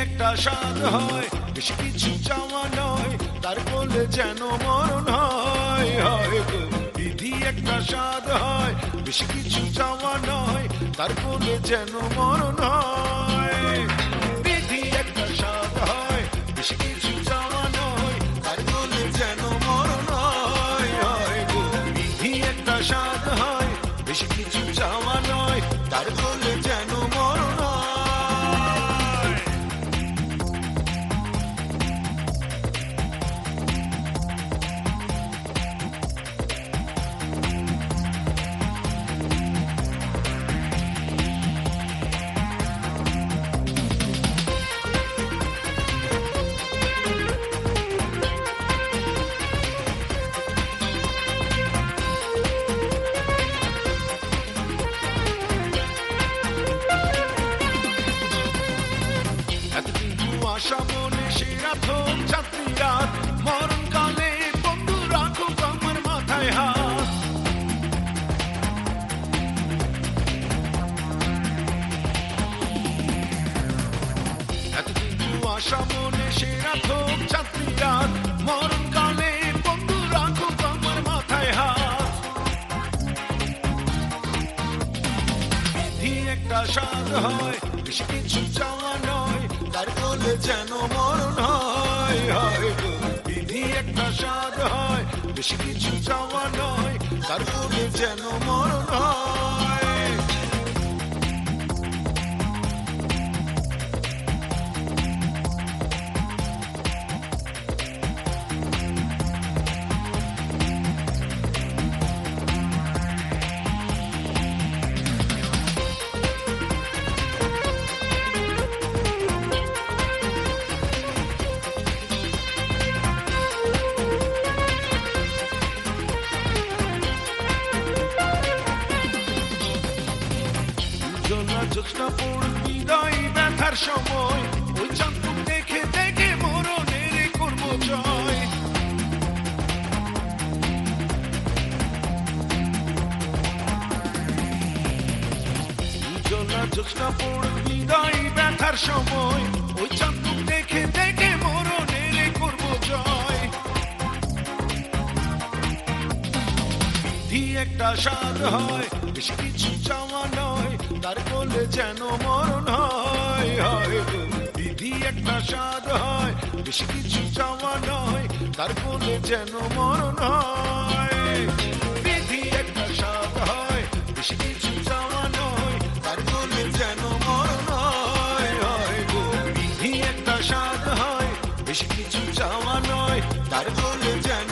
একটা স্বাদ হয়, বেশি কিছু চাওয়া নয়, তার বলে যেন মরণ হয়। হয় গো, বিধি একটা স্বাদ হয়, বেশি কিছু চাওয়া নয়, তার বলে যেন মরণ হয়। বিধি একটা স্বাদ হয়, বেশি কিছু চাওয়া নয়, তার বলে যেন মরণ হয়। হয় গো, বিধি একটা স্বাদ হয়, বেশি কিছু চাওয়া নয়, তার বলে যেন মরণ হয়। আশা মনে সেরা ধোক ছাত্রী রাত, মরণকালে বন্ধু রাখো আমার মাথায় হাত। এতদিন আশা মনে সেরা ধোক ছাত্রী রাত, মরণকালে বন্ধু রাখো আমার মাথায় হাত। বিধি একটা স্বাদ হয়, বেশি কিছু চাওয়া নয়, তার বলে যেন মরণ হয়। হয় গো, বিধি একটা স্বাদ হয়, বেশি কিছু চাওয়া নয়, তার বলে যেন মরণ হয়। জ্যোৎস্না পড় বিদায় ব্যথার সময়, ওই চাঁদ দেখে দেখে মরণের করব জয়। জ্যোৎস্না পড় বিদায় ব্যথার সময়, ওই চাঁদ দেখে দেখে মরণের করব জয়। বিধি একটা স্বাদ হয়, বেশি কিছু চাওয়া নয়, তার বলে যেন মরণ হয়। হয় গো, বিধি একটা স্বাদ হয়, বেশি কিছু চাওয়া নয়, তার বলে যেন মরণ হয়। বিধি একটা স্বাদ হয়, বেশি কিছু চাওয়া নয়, তার বলে যেন মরণ হয়। হয় গো, বিধি একটা স্বাদ হয়, বেশি কিছু চাওয়া নয়, তার বলে যেন